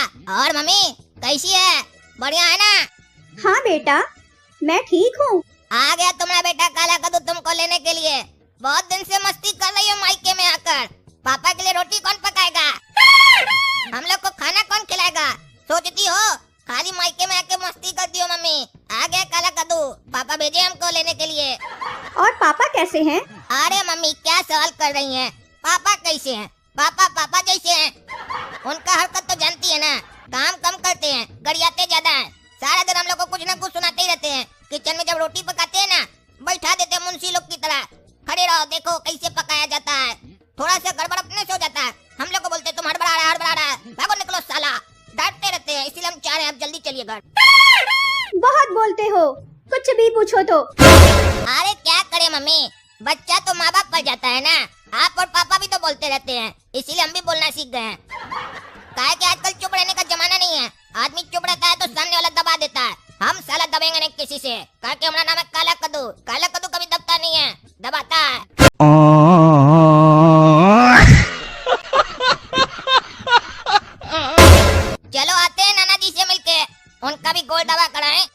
और मम्मी कैसी है? बढ़िया है ना? हाँ बेटा, मैं ठीक हूँ। आ गया तुम्हारा बेटा काला कद्दू तुमको लेने के लिए। बहुत दिन से मस्ती कर रही हो मायके में आकर। पापा के लिए रोटी कौन पकाएगा? हम लोग को खाना कौन खिलाएगा? सोचती हो खाली मायके में आके मस्ती करती हो मम्मी। आ गया काला कद्दू, पापा भेजे हमको लेने के लिए। और पापा कैसे हैं? अरे मम्मी क्या सवाल कर रही हैं? पापा कैसे हैं? पापा पापा जैसे हैं। उनका हरकत तो जानती है ना, काम कम करते हैं, गरियाते ज्यादा हैं। सारा दिन हम लोग को कुछ न कुछ सुनाते ही रहते हैं। किचन में जब रोटी पकाते हैं ना, बैठा देते हैं मुंशी लोग की तरह, खड़े रहो देखो कैसे पकाया जाता है। थोड़ा सा गड़बड़ अपने से हो जाता है, हम लोग को बोलते तुम हड़बड़ा रहा है, भागो निकलो साला, डांटते रहते हैं। इसीलिए हम चाह रहे हैं आप जल्दी चलिए घर। बहुत बोलते हो, कुछ भी पूछो तो। अरे क्या करे मम्मी, बच्चा तो माँ बाप पर जाता है ना। आप और पापा भी तो बोलते रहते हैं, इसीलिए हम भी बोलना सीख गए हैं। काहे कि आजकल चुप रहने का जमाना नहीं है। आदमी चुप रहता है तो सामने वाला दबा देता है। हम साला दबेंगे नहीं किसी से। कहा कि हमारा नाम है काला कद्दू। काला कद्दू कभी दबता नहीं है, दबाता है। चलो आते हैं नाना जी से मिलके, उनका भी गोल दबा कराएं।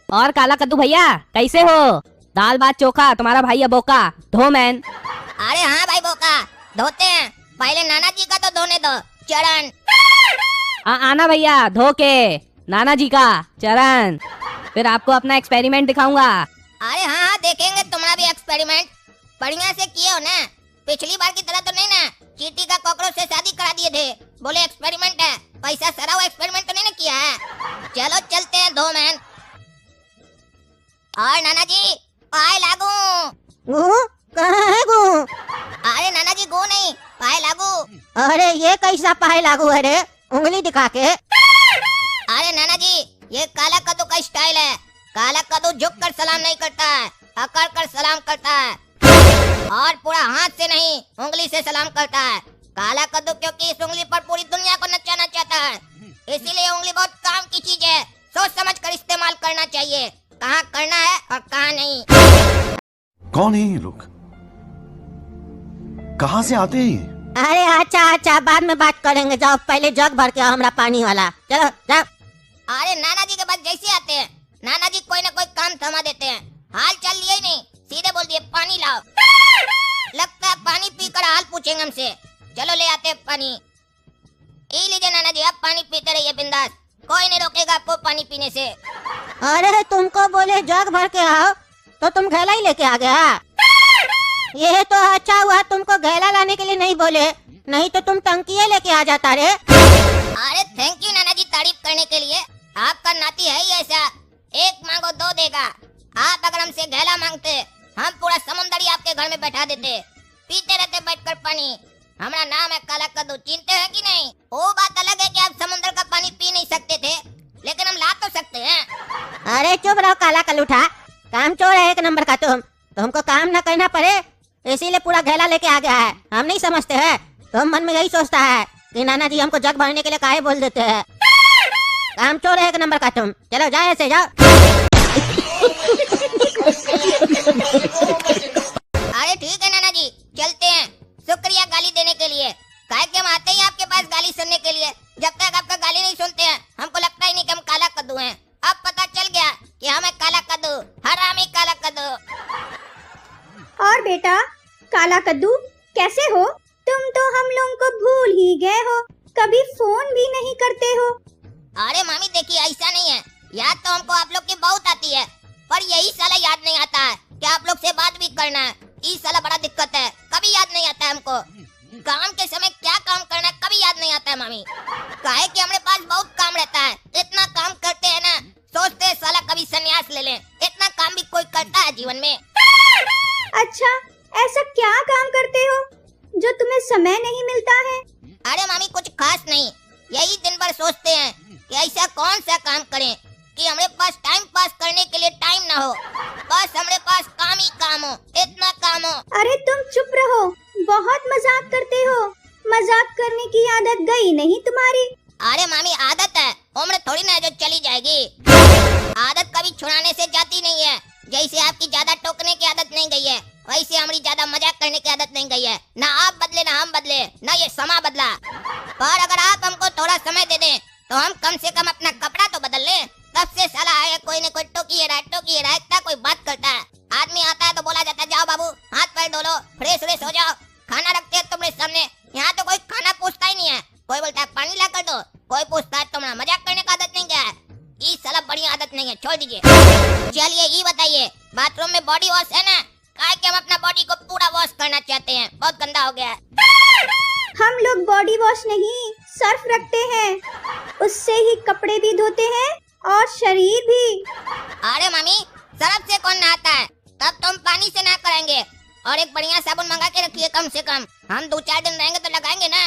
और काला कद्दू भैया कैसे हो? दाल भात चोखा, तुम्हारा भाई बोका धो मैन। अरे हाँ भाई बोका, धोते हैं। पहले नाना जी का तो धोने दो चरण। आना भैया धो के नाना जी का चरण, फिर आपको अपना एक्सपेरिमेंट दिखाऊंगा। अरे हाँ देखेंगे तुम्हारा भी एक्सपेरिमेंट। बढ़िया से किए हो ना, पिछली बार की तरह तो नहीं ना। चींटी का कॉकरोच से शादी करा दिए थे, बोले एक्सपेरिमेंट है, पैसा सरा हुआ एक्सपेरिमेंट तो नहीं ना किया है। चलो चलते हैं दो मैन। और नाना जी पाए लागू। कहाँ है गो? अरे नाना जी गो नहीं, पाए लागू। अरे ये कैसा पाए लागू है रे? उंगली दिखा के। अरे नाना जी ये काला कद्दू का स्टाइल है। काला कद्दू झुक कर सलाम नहीं करता है, अकड़ कर सलाम करता है। और पूरा हाथ से नहीं, उंगली से सलाम करता है। काला कद्दू क्योंकि इस उंगली पर पूरी दुनिया को नचाना चाहता है, इसीलिए उंगली बहुत काम की चीज है। सोच समझ कर इस्तेमाल करना चाहिए, कहाँ करना है और कहाँ नहीं। कौन है ये लोग? कहाँ से आते हैं? अरे अच्छा बाद में बात करेंगे। जाओ पहले जग भर के आओ हमरा पानी वाला। चलो जाओ। अरे नाना जी के पास जैसे आते हैं, नाना जी कोई ना कोई काम थमा देते हैं। हाल चाल लिए ही नहीं, सीधे बोल दिए पानी लाओ। लगता है पानी पीकर हाल पूछेंगे हमसे। चलो ले आते हैं पानी। पी लीजिए नाना जी, आप पानी पीते रहिए बिंदास, कोई नहीं रोकेगा आपको पानी पीने से। अरे तुमको बोले जग भर के आओ तो तुम घैला ही लेके आ गया। ये तो अच्छा हुआ तुमको घैला लाने के लिए नहीं बोले, नहीं तो तुम टंकिये लेके आ जाता रे। अरे थैंक यू नाना जी तारीफ करने के लिए। आपका नाती है ही ऐसा, एक मांगो दो देगा। आप अगर हमसे घैला मांगते, हम पूरा समुंदर ही आपके घर में बैठा देते, पीते रहते बैठकर पानी। हमारा नाम है काला कद्दू, चिंते हैं कि नहीं? वो बात अलग है कि आप समुंदर का पानी पी नहीं सकते थे, लेकिन हम ला तो सकते हैं। अरे चुप रहो काला कलूठा, काम चोर है एक नंबर का तुमको काम न करना पड़े इसीलिए पूरा घेला लेके आ गया है। हम नहीं समझते हैं, तुम मन में यही सोचता है कि नाना जी हमको जग भरने के लिए काहे बोल देते हैं। काम चोर है एक नंबर का तुम। चलो जाओ ऐसे जाओ। अरे ठीक है नाना जी चलते हैं, शुक्रिया गाली देने के लिए। काहे कि हम आते ही आपके पास गाली सुनने के लिए। जब तक आपका गाली नहीं सुनते हैं हमको लगता ही नहीं कि हम काला कद्दू हैं। अब पता चल गया कि हम है काला कद्दू, हरामी काला कद्दू। और बेटा काला कद्दू कैसे हो? तुम तो हम लोगों को भूल ही गए हो, कभी फोन भी नहीं करते हो। अरे मामी देखिए ऐसा नहीं है, याद तो हमको आप लोग की बहुत आती है, पर यही साला याद नहीं आता है कि आप लोग से बात भी करना है। इस साला बड़ा दिक्कत है, कभी याद नहीं आता है हमको। काम के समय क्या काम करना है कभी याद नहीं आता है मामी। काहे कि हमारे पास बहुत काम रहता है, इतना काम करते हैं ना, सोचते हैं साला कभी संन्यास ले लें। इतना काम भी कोई करता है जीवन में? अच्छा ऐसा क्या काम करते हो जो तुम्हें समय नहीं मिलता है? अरे मामी कुछ खास नहीं, यही दिन भर सोचते हैं कि ऐसा कौन सा काम करें कि हमारे पास टाइम पास करने के लिए टाइम ना हो, बस हमारे पास काम ही काम हो, इतना काम हो। अरे तुम चुप रहो, बहुत मजाक करते हो। मजाक करने की आदत गई नहीं तुम्हारी? अरे मामी आदत है, उम्र थोड़ी ना है जो चली जाएगी। आदत कभी छुड़ाने से जाती नहीं है। जैसे आपकी ज्यादा टोकने की आदत नहीं गई है, वैसे हमारी ज्यादा मजाक करने की आदत नहीं गई है। ना आप बदले ना हम बदले, ना ये समा बदला। पर अगर आप हमको थोड़ा समय तो हम कम से कम अपना कपड़ा तो बदल ले। तब से साला आया कोई न कोई टोकी रहा इतना कोई बात करता है। आदमी आता है तो बोला जाता है जाओ बाबू हाथ पैर धो लो, फ्रेश व्रेश हो जाओ, खाना रखते हैं तुम्हारे सामने। यहाँ तो कोई खाना पूछता ही नहीं है, कोई बोलता है पानी ला कर दो, कोई पूछता है तुम्हारा मजाक करने का आदत नहीं क्या है? ये साला बड़ी आदत नहीं है, छोड़ दीजिए। चलिए ये बताइए, बाथरूम में बॉडी वॉश है ना? काहे कि हम अपना बॉडी को पूरा वॉश करना चाहते हैं, बहुत गंदा हो गया है। हम लोग बॉडी वॉश नहीं सर्फ रखते हैं, उससे ही कपड़े भी धोते हैं और शरीर भी। अरे मम्मी, सर्फ से कौन नहाता है? तब तुम पानी से नहा करेंगे। और एक बढ़िया साबुन मंगा के रखिए, कम से कम हम 2-4 दिन रहेंगे तो लगाएंगे ना।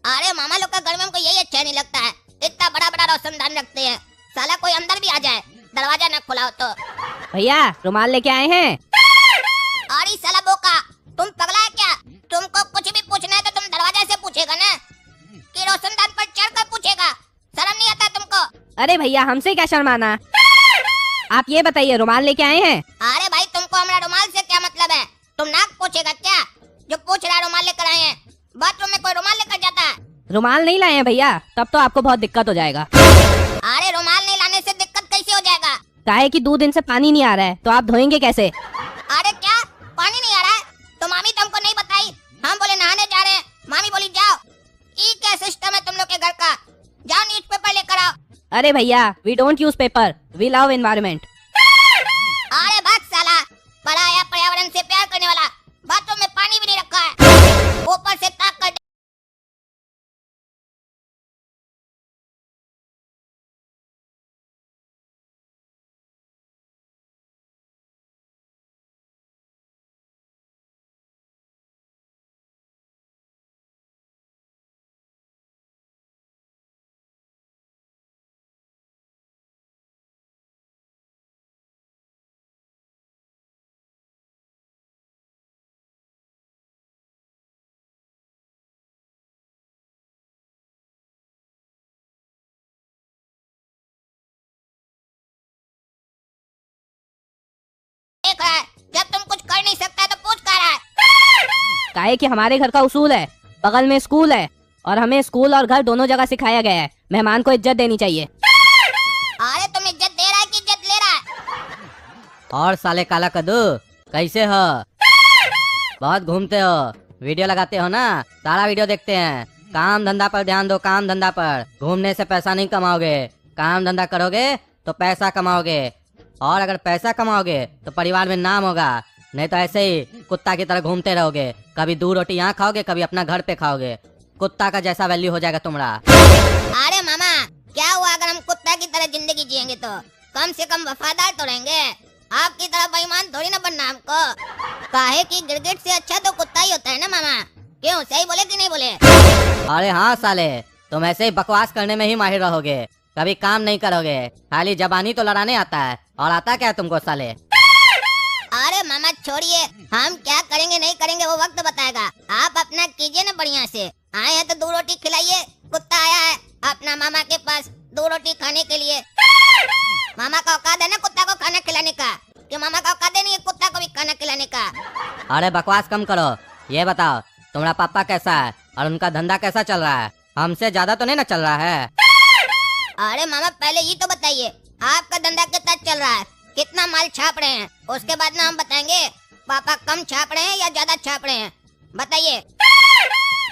अरे मामा लोग का घर में हमको यही अच्छा नहीं लगता है, इतना बड़ा बड़ा रोशनदान रखते हैं, साला कोई अंदर भी आ जाए दरवाजा न खुला हो तो। भैया रुमाल लेके आए हैं। अरे साला बोका, तुम पगला है क्या? तुमको कुछ भी पूछना है तो तुम दरवाजे से पूछेगा ना, कि रोशनदान पर चढ़कर पूछेगा? शर्म नहीं आता तुमको? अरे भैया हमसे क्या शर्माना, आप ये बताइए रुमाल लेके आए हैं? अरे भाई तुमको हमारा रुमाल से क्या मतलब है? तुम नाक पूछेगा क्या? जो पूछ रहा है रुमाल लेकर आए हैं, बाथरूम में कोई रुमाल लेकर जाता है? रुमाल नहीं लाए हैं भैया, तब तो आपको बहुत दिक्कत हो जाएगा। अरे रुमाल नहीं लाने से दिक्कत कैसे हो जाएगा? काहे कि 2 दिन से पानी नहीं आ रहा है, तो आप धोएंगे कैसे? अरे क्या पानी नहीं आ रहा है? तो मामी तुमको नहीं बताई? हम बोले नहाने जा रहे हैं, मामी बोली जाओ। ये क्या सिस्टम है तुम लोग के घर का? जाओ न्यूज़पेपर लेकर आओ। अरे भैया we don't use paper, we love environment. अरे भाग साला, बड़ा आया पर्यावरण से प्यार करने वाला, बाथरूम में पानी भी नहीं रखा है, ऊपर से ताक कर। देख रहा है, जब तुम कुछ कर नहीं सकता तो पूछ कर रहा है। काहे कि हमारे घर का उसूल है, बगल में स्कूल है और हमें स्कूल और घर दोनों जगह सिखाया गया है, मेहमान को इज्जत देनी चाहिए। अरे तुम इज्जत दे रहा है कि इज्जत ले रहा है? और साले काला कद्दू कैसे हो? बहुत घूमते हो, वीडियो लगाते हो ना, सारा वीडियो देखते हैं। काम धंधा पर ध्यान दो, काम धंधा पर। घूमने से पैसा नहीं कमाओगे, काम धंधा करोगे तो पैसा कमाओगे। और अगर पैसा कमाओगे तो परिवार में नाम होगा, नहीं तो ऐसे ही कुत्ता की तरह घूमते रहोगे। कभी 2 रोटी यहाँ खाओगे, कभी अपना घर पे खाओगे। कुत्ता का जैसा वैल्यू हो जाएगा तुम्हारा। अरे मामा, क्या हुआ अगर हम कुत्ता की तरह जिंदगी जिएंगे तो? कम से कम वफादार तो रहेंगे, आपकी तरह बेईमान थोड़ी ना बनना हमको। काहे कि गिरगिट से अच्छा तो कुत्ता ही होता है ना मामा, क्यों सही बोले कि नहीं बोले? अरे हाँ साले, तुम ऐसे ही बकवास करने में ही माहिर रहोगे, कभी काम नहीं करोगे। खाली जबानी तो लड़ाने आता है, और आता क्या है तुमको साले? अरे मामा छोड़िए, हम क्या करेंगे नहीं करेंगे वो वक्त बताएगा। आप अपना कीजिए ना बढ़िया से। आए हैं तो 2 रोटी खिलाइए। कुत्ता आया है अपना मामा के पास 2 रोटी खाने के लिए। मामा का औकात है ना कुत्ता को खाना खिलाने का, कि मामा का औकात नहीं है कुत्ता को भी खाना खिलाने का? अरे बकवास कम करो, ये बताओ तुम्हारा पापा कैसा है और उनका धंधा कैसा चल रहा है? हमसे ज्यादा तो नहीं ना चल रहा है? अरे मामा पहले ये तो बताइए, आपका धंधा कितना चल रहा है, कितना माल छाप रहे हैं, उसके बाद ना हम बताएंगे पापा कम छाप रहे हैं या ज्यादा छाप रहे हैं। बताइए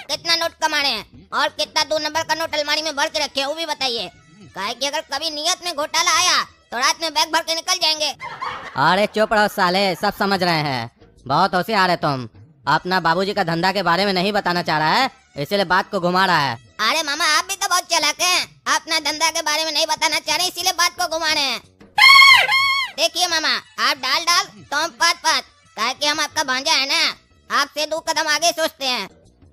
कितना नोट कमा रहे हैं और कितना 2 नंबर का नोट अलमारी में भर के रखे हैं, वो भी बताइए। काहे कि अगर कभी नियत में घोटाला आया तो रात में बैग भर के निकल जाएंगे। अरे चुप रहो साले, सब समझ रहे हैं। बहुत होशियार है तुम। अपना बाबूजी का धंधा के बारे में नहीं बताना चाह रहा है, इसीलिए बात को घुमा रहा है। अरे मामा आप भी तो बहुत चालाक हैं, अपना धंधा के बारे में नहीं बताना चाह रहे इसीलिए बात को घुमा रहे हैं। देखिए मामा, आप डाल तो हम पात, काहे कि हम आपका भांजा है ना, आपसे 2 कदम आगे सोचते हैं।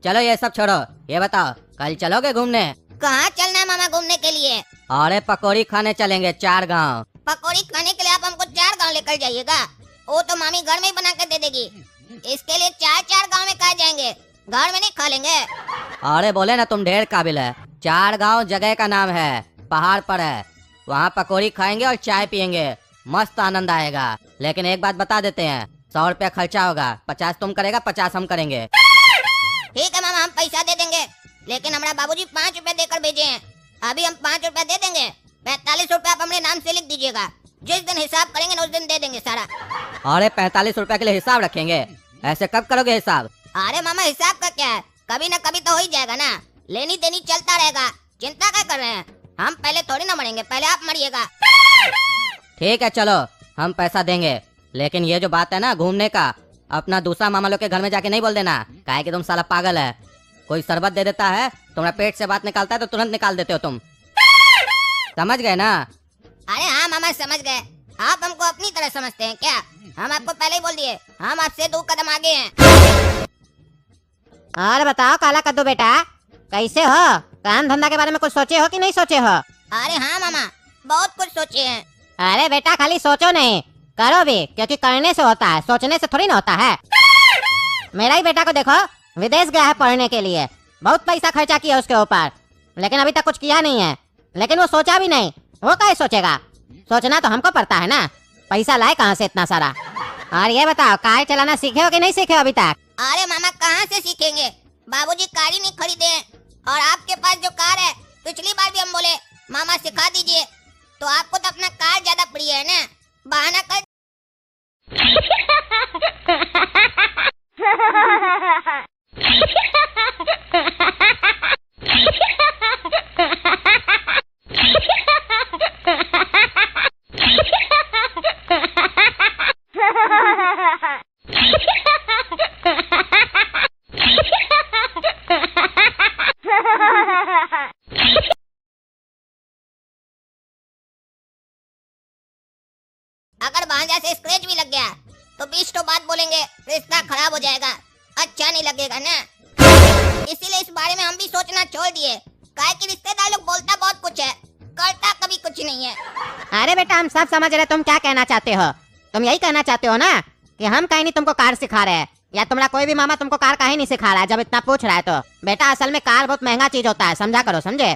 चलो ये सब छोड़ो, ये बताओ कल चलोगे घूमने? कहाँ चलना है मामा घूमने के लिए? अरे पकौड़ी खाने चलेंगे 4 गांव। पकौड़ी खाने के लिए आप हमको 4 गांव लेकर जाइएगा? वो तो मामी घर में ही बना के दे देगी। इसके लिए 4 गांव में कहा जाएंगे, घर में नहीं खा लेंगे। अरे बोले ना तुम ढेर काबिल है। 4 गांव जगह का नाम है, पहाड़ पर है। वहाँ पकौड़ी खाएंगे और चाय पियेंगे, मस्त आनंद आएगा। लेकिन एक बात बता देते हैं, 100 रुपया खर्चा होगा। 50 तुम करेगा, 50 हम करेंगे। ठीक है मामा, हम पैसा दे देंगे, लेकिन हमारा बाबूजी 5 रुपए देकर भेजे हैं। अभी हम 5 रुपए दे देंगे, 45 रुपए आप अपने नाम से लिख दीजिएगा। जिस दिन हिसाब करेंगे ना उस दिन दे देंगे सारा। अरे 45 रुपए के लिए हिसाब रखेंगे? ऐसे कब करोगे हिसाब? अरे मामा हिसाब का क्या है, कभी ना कभी तो हो ही जाएगा ना। लेनी देनी चलता रहेगा, चिंता क्या कर रहे हैं। हम पहले थोड़ी ना मरेंगे, पहले आप मरिएगा। ठीक है चलो, हम पैसा देंगे, लेकिन ये जो बात है ना घूमने का, अपना दूसरा मामा लोग के घर में जाके नहीं बोल देना, काहे कि तुम साला पागल है। कोई शरबत दे देता है, तुम्हारा पेट से बात निकालता है तो तुरंत निकाल देते हो तुम, समझ गए ना? अरे हाँ मामा समझ गए। आप हमको अपनी तरह समझते हैं क्या? हम आपको पहले ही बोल दिए, हम आपसे 2 कदम आगे हैं। और बताओ काला कद्दू बेटा, कैसे हो? काम धंधा के बारे में कुछ सोचे हो कि नहीं सोचे हो? अरे हाँ मामा, बहुत कुछ सोचे हैं। अरे बेटा खाली सोचो नहीं, करो भी, क्योंकि करने से होता है, सोचने से थोड़ी ना होता है। मेरा ही बेटा को देखो, विदेश गया है पढ़ने के लिए, बहुत पैसा खर्चा किया उसके ऊपर, लेकिन अभी तक कुछ किया नहीं है। लेकिन वो सोचा भी नहीं, वो कैसे सोचेगा? सोचना तो हमको पड़ता है ना, पैसा लाए कहाँ से इतना सारा। और ये बताओ कार चलाना सीखे हो कि नहीं सीखे हो अभी तक? अरे मामा कहाँ से सीखेंगे, बाबूजी कार ही नहीं खरीदे हैं। और आपके पास जो कार है, पिछली बार भी हम बोले मामा सिखा दीजिए, तो आपको तो अपना कार ज्यादा प्रिय है ना, बहाना कर। अगर भांजा से स्क्रैच भी लग गया तो 20 तो बात बोलेंगे, रिश्ता खराब हो जाएगा, अच्छा नहीं लगेगा ना। इसीलिए इस बारे में हम भी सोचना छोड़ दिए, काहे कि रिश्तेदार लोग बोलता बहुत कुछ है, करता कभी कुछ नहीं है। अरे बेटा हम सब समझ रहे तुम क्या कहना चाहते हो। तुम यही कहना चाहते हो ना कि हम कहीं नहीं तुमको कार सिखा रहे हैं, या तुम्हारा कोई भी मामा तुमको कार कहीं नहीं सिखा रहा है जब इतना पूछ रहा है तो। बेटा असल में कार बहुत महंगा चीज होता है, समझा करो, समझे?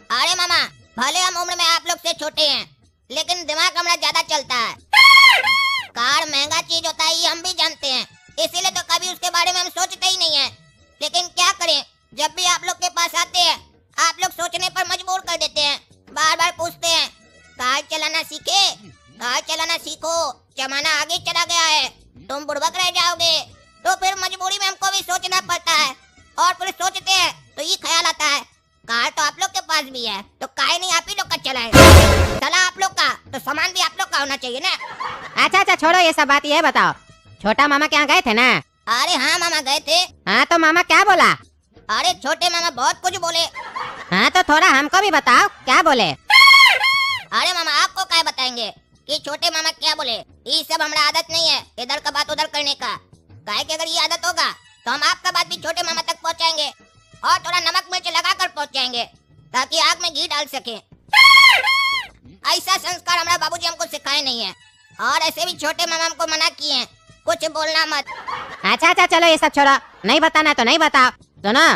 अरे मामा भले हम उम्र में आप लोग से छोटे हैं, लेकिन दिमाग हमारा ज्यादा चलता है। कार महंगा चीज होता है ये हम भी जानते हैं, इसीलिए तो कभी उसके बारे में हम सोचते ही नहीं है। लेकिन क्या करें, जब भी आप लोग के पास आते हैं आप लोग सोचने पर मजबूर कर देते हैं। बार बार पूछते हैं कार चलाना सीखे, कार चलाना सीखो, जमाना आगे चला गया है, तुम बुड़बक रह जाओगे। तो फिर मजबूरी में हमको भी सोचना पड़ता है, और फिर सोचते हैं तो ये ख्याल आता है कार तो आप लोग के पास भी है, तो काहे नहीं आप ही लोग का चलाएगा। चला आप लोग का तो सामान भी आप लोग का होना चाहिए ना। अच्छा छोड़ो ये सब बात, ये बताओ छोटा मामा के यहाँ गए थे ना? अरे हाँ मामा गए थे। हाँ तो मामा क्या बोला? अरे छोटे मामा बहुत कुछ बोले। हाँ तो थोड़ा हमको भी बताओ क्या बोले? अरे मामा आपको क्या बताएंगे कि छोटे मामा क्या बोले। ये सब हमारा आदत नहीं है इधर का बात उधर करने का, काहे कि अगर ये आदत होगा तो हम आपका बात भी छोटे मामा तक पहुँचाएंगे, और थोड़ा नमक मिर्च लगा कर पहुँचाएंगे, ताकि आग में घी डाल सके। ऐसा संस्कार हमारा बाबूजी हमको सिखाए नहीं है, और ऐसे भी छोटे मामा हमको मना किए हैं कुछ बोलना मत। अच्छा चलो ये सब छोड़ो, नहीं बताना तो नहीं बताओ। सुनो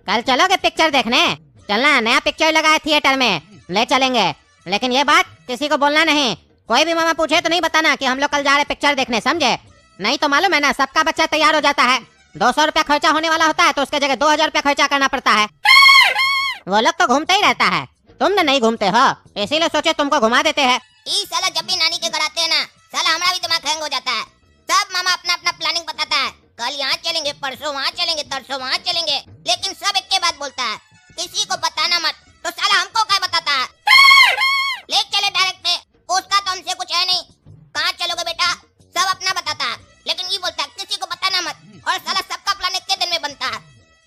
कल चलोगे पिक्चर देखने? चलना, नया पिक्चर लगा है थिएटर में, ले चलेंगे। लेकिन ये बात किसी को बोलना नहीं, कोई भी मामा पूछे तो नहीं बताना कि हम लोग कल जा रहे पिक्चर देखने, समझे? नहीं तो मालूम है ना सबका बच्चा तैयार हो जाता है, 200 रुपया खर्चा होने वाला होता है तो उसके जगह 2000 रुपया खर्चा करना पड़ता है। वो लोग तो घूमते ही रहता है, तुम नहीं घूमते हो, इसीलिए सोचे तुमको घुमा देते हैं। ई साला जब भी नानी के घर आते हैं ना, साला हमारा भी दिमाग हैंग हो जाता है। सब मामा अपना अपना प्लानिंग बताता है, कल यहाँ चलेंगे, परसों वहाँ चलेंगे, तरसों वहाँ चलेंगे, लेकिन सब एक के बात बोलता है, किसी को बताना मत। तो साला हमको क्या बताता है, ले चले डायरेक्ट में, उसका तो हमसे कुछ है नहीं। कहाँ चलोगे बेटा, सब अपना बताता है, लेकिन ये बोलता है किसी को बताना मत। और साला सबका प्लान एक के दिन में बनता है,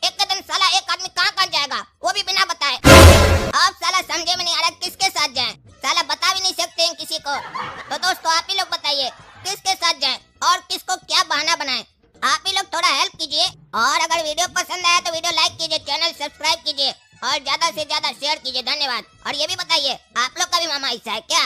एक के दिन साला एक आदमी कहाँ जाएगा वो भी बिना बताए। अब साला समझे में नहीं आ रहा किसके साथ जाएं, साला बता भी नहीं सकते हैं किसी को। तो दोस्तों आप ही लोग बताइए किसके साथ जाएं और किसको क्या बहाना बनाएं, आप ही लोग थोड़ा हेल्प कीजिए। और अगर वीडियो पसंद आया तो वीडियो लाइक कीजिए, चैनल सब्सक्राइब कीजिए और ज्यादा से ज्यादा शेयर कीजिए। धन्यवाद। और ये भी बताइए आप लोग का भी मामा ऐसा है क्या?